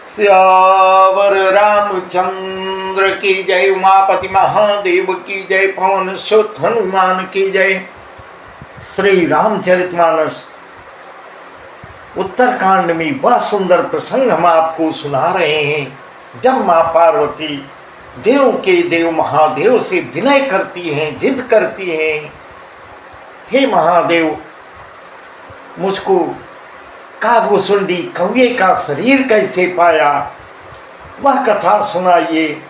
सियावर रामचंद्र की जय। उमापति महादेव की जय। पवन सुत हनुमान की जय। श्री रामचरितमानस उत्तरकांड में वह सुंदर प्रसंग हम आपको सुना रहे हैं जब माँ पार्वती देव के देव महादेव से विनय करती हैं, जिद करती हैं, हे महादेव, मुझको कागभूषुंडी कौवे का शरीर कैसे पाया, वह कथा सुनाइए।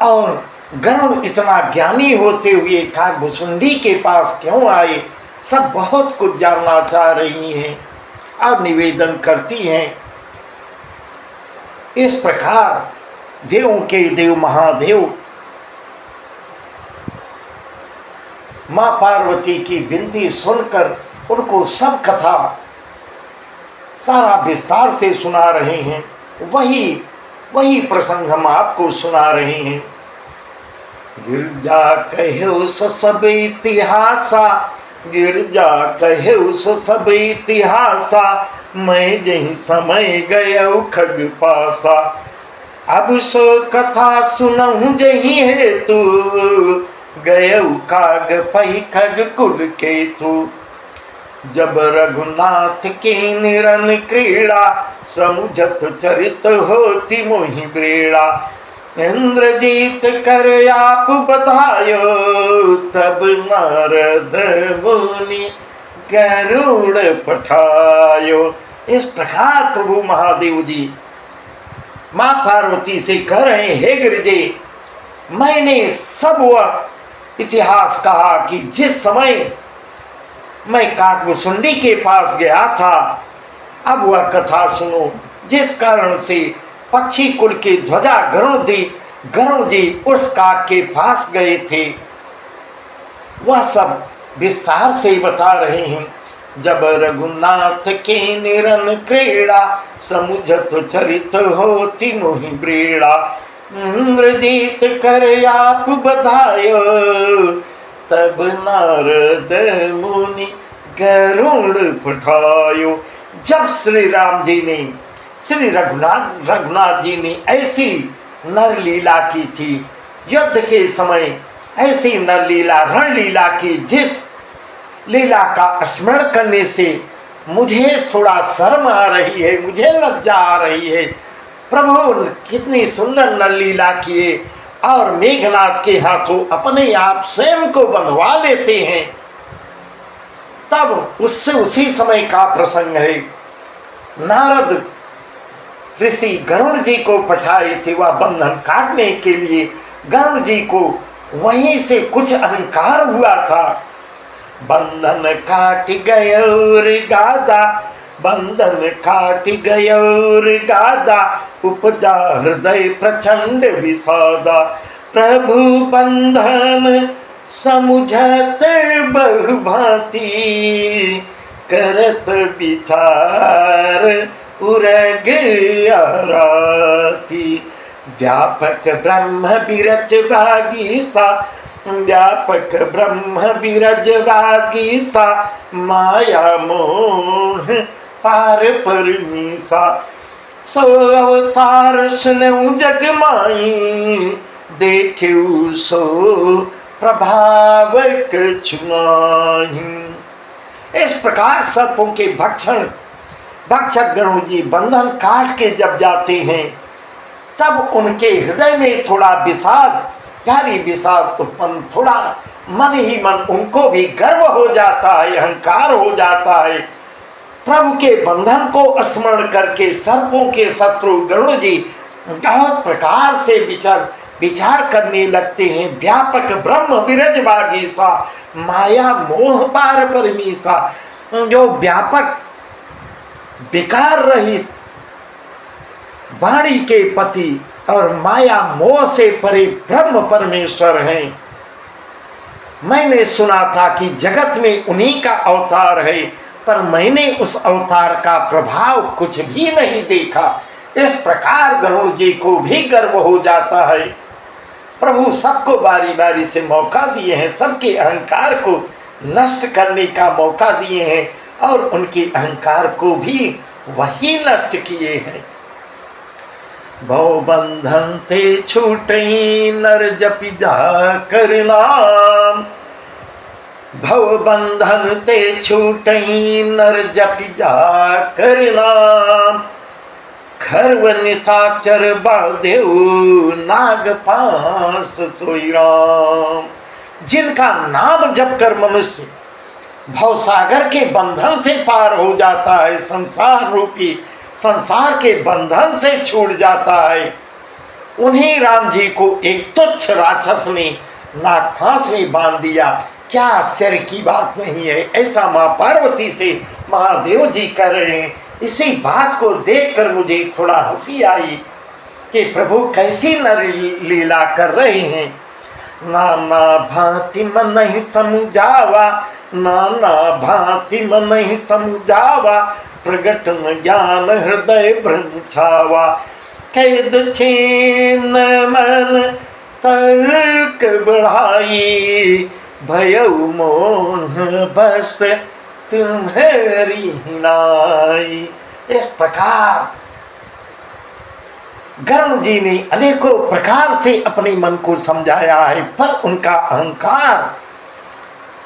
और गरुड़ इतना ज्ञानी होते हुए कागभूषुंडी के पास क्यों आए, सब बहुत कुछ जानना चाह रही हैं और निवेदन करती हैं। इस प्रकार देवों के देव महादेव माँ पार्वती की विनती सुनकर उनको सब कथा सारा विस्तार से सुना रहे हैं। वही प्रसंग हम आपको सुना रहे हैं। गिरजा कहे सो सब इतिहासा, गिरजा कहे सो सब इतिहासा, मैं जही समय गयो खग पासा। अब सो कथा सुनहु जही है तू, गयो काग पही खग कुल के तू। जब रघुनाथ की निरन क्रीड़ा, समुझत चरित होती मोहि ब्रेड़ा। इंद्रजीत कर आप बधायो, तब नारद मुनि गरुड़ पठायो। इस प्रकार प्रभु महादेव जी माँ पार्वती से कह रहे हैं, हे गिरिजे, मैंने सब वह इतिहास कहा कि जिस समय मैं कागभूषुंडी के पास गया था, अब वह कथा सुनो जिस कारण से पक्षी कुल के ध्वजा गरुड़ जी उस काग के पास गए थे, वह सब विस्तार से बता रहे हैं। जब रघुनाथ के निरन क्रीड़ा, समुझत चरित होती मोहि ब्रेड़ा। इंद्रजीत कर आप बधायो, तब नारद मुनि गरुड़ पठायो। जब श्री राम जी ने, श्री रघुनाथ जी ने ऐसी नरलीला की थी, युद्ध के समय ऐसी नरलीला रणलीला की, जिस लीला का स्मरण करने से मुझे थोड़ा शर्म आ रही है, मुझे लज्जा आ रही है। प्रभु कितनी सुंदर नरलीला किए और मेघनाथ के हाथों अपने आप स्वयं को बंधवा देते हैं। तब उससे उसी समय का प्रसंग है। नारद ऋषि गरुड़ जी को पठाए थे वह बंधन काटने के लिए। गरुड़ जी को वहीं से कुछ अहंकार हुआ था। बंधन काट गयो रे गादा, बंधन काट गयो रे गादा, उपजा हृदय प्रचंड विषादा। प्रभु बंधन समुझत बहुभांति, करत विचार उरग आराती। व्यापक ब्रह्म बिरज भागीसा, व्यापक ब्रह्म बिरज भागीसा, माया मोह पार परमीसा। सो अवतार सुनऊ जग माई, देखू सो प्रभाव कछु नाहि। इस प्रकार सर्पों के भक्षक गरुड़ जी बंधन काट के जब जाते हैं, तब उनके हृदय में थोड़ा विषाद, गहरी विषाद उत्पन्न, थोड़ा मन ही मन उनको भी गर्व हो जाता है, अहंकार हो जाता है। प्रभु के बंधन को स्मरण करके सर्पों के शत्रु गरुड़ जी बहुत प्रकार से विचार करने लगते हैं। व्यापक ब्रह्म बिरज भागीसा, माया मोह पार परमीसा। जो व्यापक विकार रहित वाणी के पति और माया मोह से परे ब्रह्म परमेश्वर हैं। मैंने सुना था कि जगत में उन्हीं का अवतार है, पर मैंने उस अवतार का प्रभाव कुछ भी नहीं देखा। इस प्रकार गरुड़ जी को भी गर्व हो जाता है। प्रभु सबको बारी बारी से मौका दिए हैं, सबके अहंकार को नष्ट करने का मौका दिए हैं और उनके अहंकार को भी वही नष्ट किए हैं। भव बंधन ते छूटई नर जपि जा कर नाम, भव बंधन ते छूटई नर जपि जा कर नाम, खर्व निशाचर बाधेउ नाग पास सोई राम। जिनका नाम जप कर मनुष्य भवसागर के बंधन से पार हो जाता है, संसार रूपी संसार के बंधन से छूट जाता है, उन्हीं राम जी को एक तुच्छ राक्षस ने नागफांस में बांध दिया। क्या आश्चर्य की बात नहीं है। ऐसा माँ पार्वती से महादेव जी कर रहे हैं। इसी बात को देखकर मुझे थोड़ा हंसी आई कि प्रभु कैसी नर लीला कर रहे हैं। नाना भांति मन नहीं समझावा, नाना भांति मन नहीं समझावा, प्रगट न ज्ञान हृदय भ्रम छावा, कैद छीन मन तर्क बढ़ाई, भयउ मोह बस तुम्हारी नाई। इस प्रकार गरुड़ जी ने अनेकों प्रकार से अपने मन को समझाया है, पर उनका अहंकार,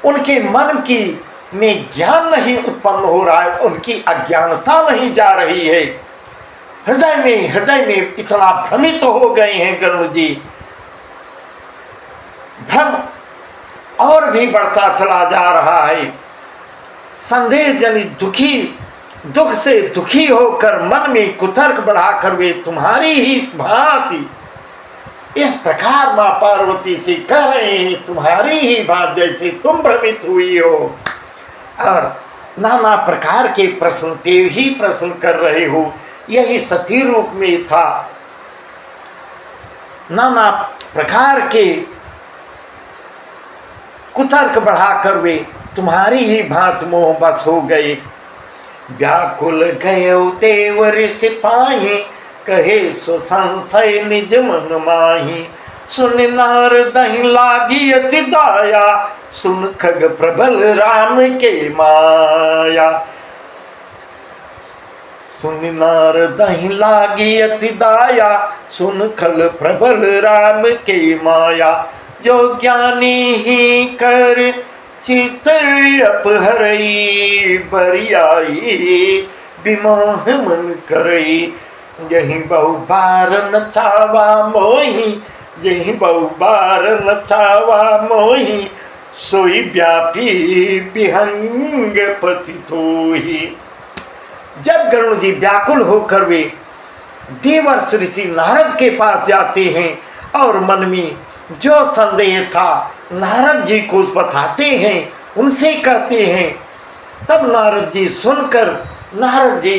उनके मन की में ज्ञान नहीं उत्पन्न हो रहा है, उनकी अज्ञानता नहीं जा रही है। हृदय में इतना भ्रमित तो हो गए हैं गरुड़ जी। भ्रम और भी बढ़ता चला जा रहा है। संदेह जनित दुख से दुखी होकर मन में कुतर्क बढ़ाकर वे तुम्हारी ही भांति, इस प्रकार मां पार्वती से कह रहे हैं, तुम्हारी ही बात जैसे तुम भ्रमित हुई हो और नाना प्रकार के प्रश्न पे ही प्रश्न कर रहे हो। यही सती रूप में था। नाना प्रकार के कुतर्क बढ़ाकर वे तुम्हारी ही भांति मोह बस हो गए। व्याकुल गयो देवर सिपाही, कहे सो संशय निज मन माही, सुन नार दही लागी अति दाया, सुन खग प्रबल राम के माया, सुन नार दही लागी अति दाया, सुन खल प्रबल राम के माया, जो ज्ञानी ही कर चित अपहरई, बरियाई विमोह मन करई, यही बहु बार नचावा मोही, यही बहु बार नचावा मोही, सोई व्यापी विहंग पति थोही। जब गरुड़ जी व्याकुल होकर वे देवर्षि ऋषि नारद के पास जाते हैं और मन में जो संदेह था नारद जी को बताते हैं, उनसे कहते हैं, तब नारद जी सुनकर नारद जी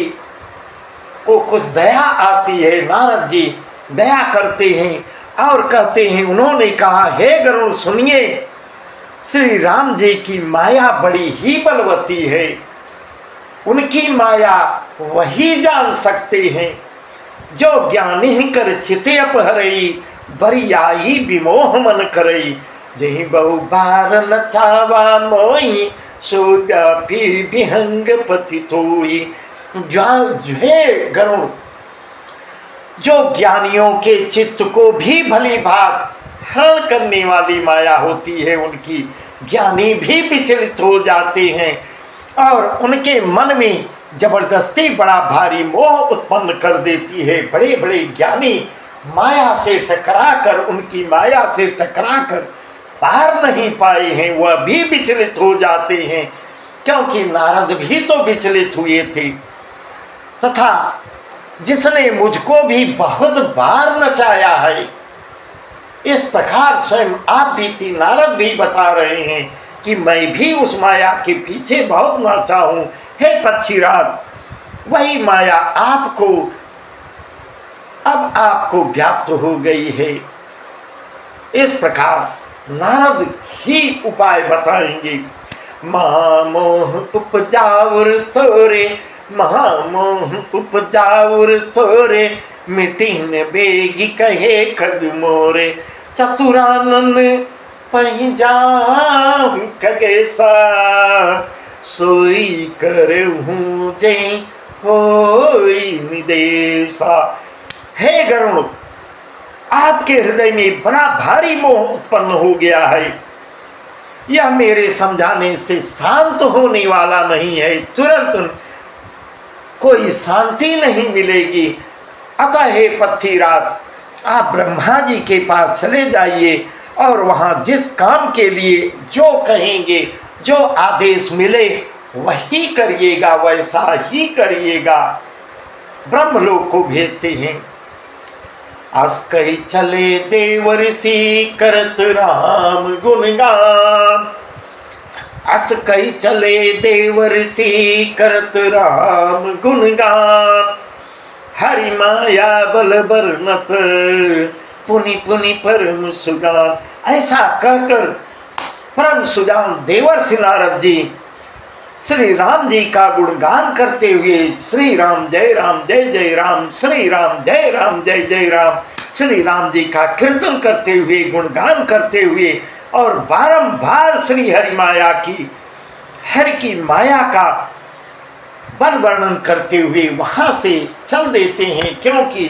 को कुछ दया आती है। नारद जी दया करते हैं और कहते हैं, उन्होंने कहा, हे गरुड़ सुनिए, श्री राम जी की माया बड़ी ही बलवती है, उनकी माया वही जान सकते हैं। जो ज्ञानी कर चिते अपहरई, बरियाई विमोह मन करई, यही बहु बार नचावा मोही, सो व्यापी विहंग पति थोही। हे गरुड़, जो ज्ञानियों के चित्त को भी भली भांति हरण करने वाली माया होती है, उनकी ज्ञानी भी विचलित हो जाते हैं और उनके मन में जबरदस्ती बड़ा भारी मोह उत्पन्न कर देती है। बड़े बड़े ज्ञानी माया से टकराकर, उनकी माया से टकराकर पार नहीं पाए हैं, वह भी विचलित हो जाते हैं, क्योंकि नारद भी तो विचलित हुए थे। तथा जिसने मुझको भी बहुत बार नचाया है, इस प्रकार स्वयं आप बीती नारद भी बता रहे हैं कि मैं भी उस माया के पीछे बहुत नाचा हूं। हे पक्षीराज, वही माया आपको अब आपको व्याप्त हो गई है। इस प्रकार नारद ही उपाय बताएंगे। महामोह उपजाउर तोरे, महामोह उपजाउर तोरे, मिटीन बेगी कहे खग मोरे, चतुरानन पही खगेसा, सोई करहूँ जय होई निदेशा। हे गरुड़, आपके हृदय में बड़ा भारी मोह उत्पन्न हो गया है, यह मेरे समझाने से शांत होने वाला नहीं है, तुरंत कोई शांति नहीं मिलेगी। अतः हे पक्षीराज, आप ब्रह्मा जी के पास चले जाइए और वहाँ जिस काम के लिए जो कहेंगे, जो आदेश मिले वही करिएगा, वैसा ही करिएगा। ब्रह्मलोक को भेजते हैं। अस कही चले देव ऋषि करत राम गुणगान, अस कही चले देव ऋषि करत राम गुणगान। हरि माया बल बरनत पुनि पुनि परम सुजान। ऐसा कहकर परम सुजान देवर्षि नारद जी श्री राम जी का गुणगान करते हुए श्री राम जय जय राम, श्री राम जय जय राम, श्री राम जी का कीर्तन करते हुए, गुणगान करते हुए और बारंबार श्री हरि की माया का बल वर्णन करते हुए वहां से चल देते हैं। क्योंकि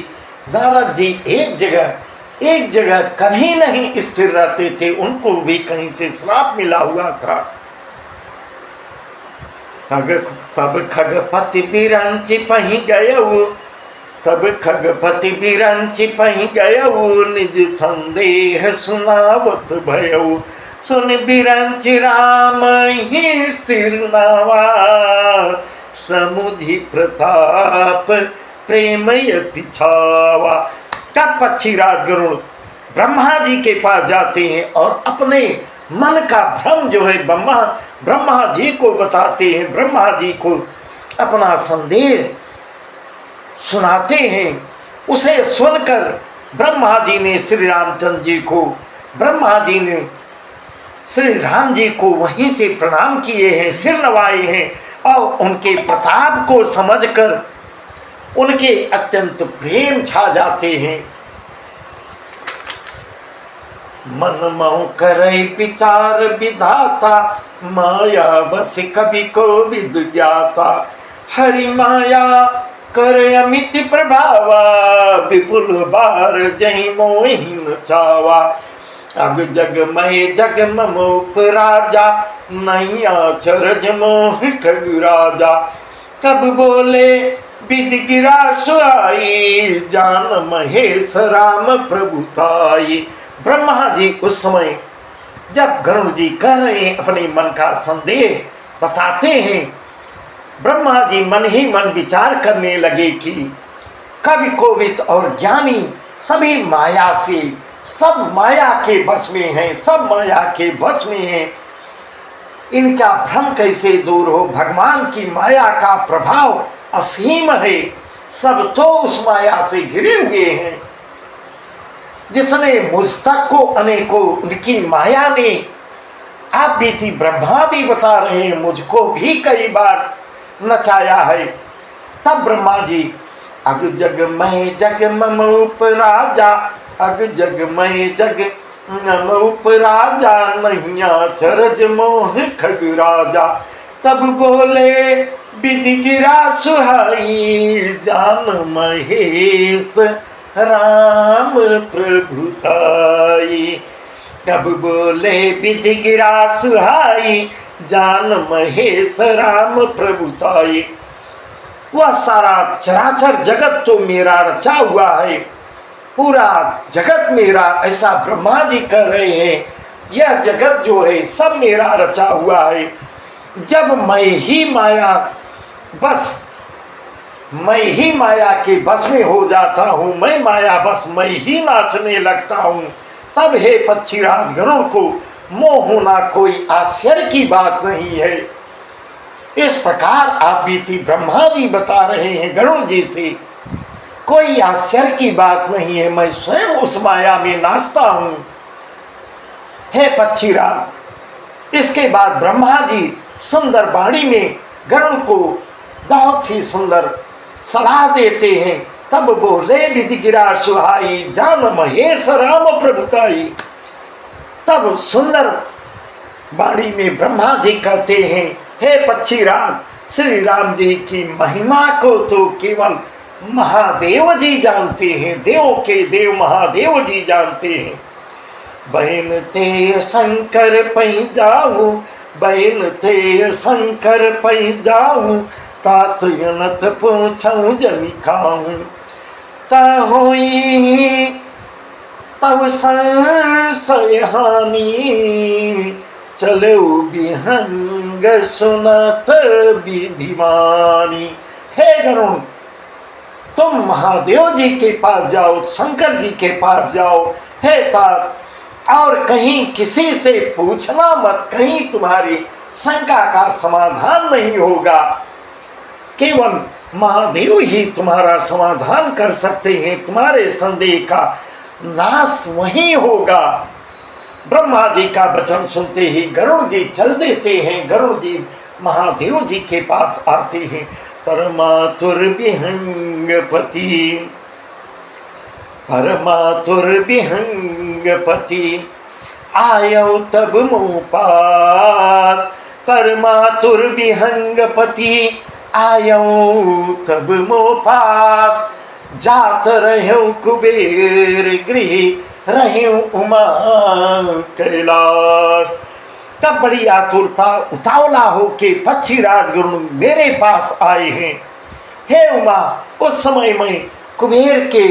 नारद जी एक जगह कभी नहीं स्थिर रहते थे, उनको भी कहीं से श्राप मिला हुआ था। तब खगपति बिरंचि पही गयऊ, तब खगपति बिरंचि पही गयऊ, निज संदेह सुनावत भयऊ। सुन बिरंचि राम ही सिरनावा, समुझि प्रताप प्रेम यति छावा। तब पक्षीराज गरुड़ ब्रह्मा जी के पास जाते हैं और अपने मन का भ्रम जो है ब्रह्मा जी को बताते हैं, ब्रह्मा जी को अपना संदेह सुनाते हैं। उसे सुनकर ब्रह्मा जी ने श्री रामचंद्र जी को, ब्रह्मा जी ने श्री राम जी को वहीं से प्रणाम किए हैं, सिर नवाए हैं और उनके प्रताप को समझकर उनके अत्यंत प्रेम छा जाते हैं। मन मऊ करे विचार विधाता, माया बस कवि को विद ज्ञाता। हरि माया करे अमित प्रभावा, विपुल बार जहि मोहिन चावा। अब जग मय जग ममोप राजा, नैया चरज मोह खग राजा। तब बोले विधि गिरा सुहाई, जान महेश राम प्रभुताई। ब्रह्मा जी उस समय जब गरुड़ जी कह रहे हैं, अपने मन का संदेह बताते हैं, ब्रह्मा जी मन ही मन विचार करने लगे कि कवि कोविद और ज्ञानी सभी माया से, सब माया के बस में हैं, सब माया के बस में हैं। इनका भ्रम कैसे दूर हो? भगवान की माया का प्रभाव असीम है, सब तो उस माया से घिरे हुए हैं। जिसने मुझ तक को अनेकों उनकी माया ने, आप बीती ब्रह्मा भी बता रहे हैं, मुझको भी कई बार नचाया है। तब ब्रह्मा जी अग जग मय जग मम उप राजा, अग जग मय जग मम उप राजा, नैया चरज मोह खग राजा। तब बोले विधि गिरा सुहाई, जान महेश राम प्रभुताई। तब बोले विधि गिरा सुहाई, जान महेश राम प्रभुताई। वह सारा चराचर जगत तो मेरा रचा हुआ है, पूरा जगत मेरा, ऐसा ब्रह्मा जी कह रहे हैं। यह जगत जो है सब मेरा रचा हुआ है। जब मैं ही माया के बस में हो जाता हूँ, मैं माया बस मैं ही नाचने लगता हूँ, तब हे पक्षीराज गरुड़ को मोह होना कोई आश्चर्य की बात नहीं है। इस प्रकार आप बीती ब्रह्मा जी बता रहे हैं गरुड़ जी से, कोई आश्चर्य की बात नहीं है, मैं स्वयं उस माया में नाचता हूँ। हे पक्षीराज, इसके बाद ब्रह्मा जी सुंदर वाणी में गरुड़ को बहुत ही सुंदर सलाह देते हैं। तब बोले विधि गिरा सुहाई, जान महेश राम प्रभुताई। तब सुंदर वाणी में ब्रह्मा जी कहते हैं, हे पक्षीराज, श्री राम जी की महिमा को तो केवल महादेव जी जानते हैं, देव के देव महादेव जी जानते हैं। बहन ते शंकर पै जाऊं, बहन ते शंकर पै जाऊं, तात यनत पूछऊं जमी खाऊं, होई तब संशय हानि, चलो विहंग सुनत विधिमानी। हे गरुण, तुम महादेव जी के पास जाओ, शंकर जी के पास जाओ। हे तात, और कहीं किसी से पूछना मत, कहीं तुम्हारी शंका का समाधान नहीं होगा। केवल महादेव ही तुम्हारा समाधान कर सकते हैं, तुम्हारे संदेह का नाश वही होगा। ब्रह्मा जी का वचन सुनते ही गरुड़ जी चल देते हैं। गरुड़ जी महादेव जी के पास आते हैं। परमातुर विहंगपति, परमातुर विहंगपति, आयो तब मुँह पास। परमातुर विहंगपति, आयो तब मुँह पास। जात रहूं कुबेर गृह, रहूं उमा कैलाश। तब बड़ी आतुरता उतावला होके पक्षी राजगुरु मेरे पास आए हैं। हे उमा, उस समय मैं कुबेर के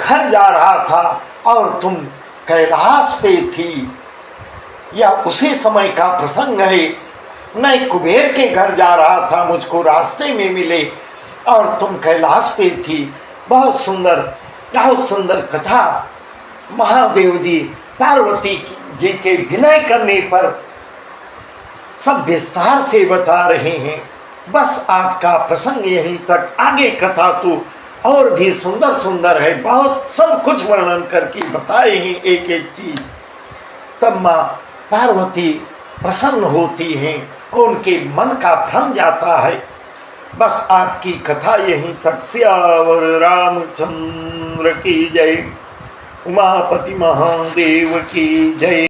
घर जा रहा था और तुम कैलाश पे थी। यह उसी समय का प्रसंग है। मैं कुबेर के घर जा रहा था, मुझको रास्ते में मिले और तुम कैलाश पे थी। बहुत सुंदर कथा महादेव जी पार्वती जी के विनय करने पर सब विस्तार से बता रहे हैं। बस आज का प्रसंग यहीं तक, आगे कथा तो और भी सुंदर सुंदर है, बहुत सब कुछ वर्णन करके बताए हैं एक एक चीज। तब माँ पार्वती प्रसन्न होती हैं, उनके मन का भ्रम जाता है। बस आज की कथा यहीं तक। सियावर रामचंद्र की जय, उमापति महादेव की जय।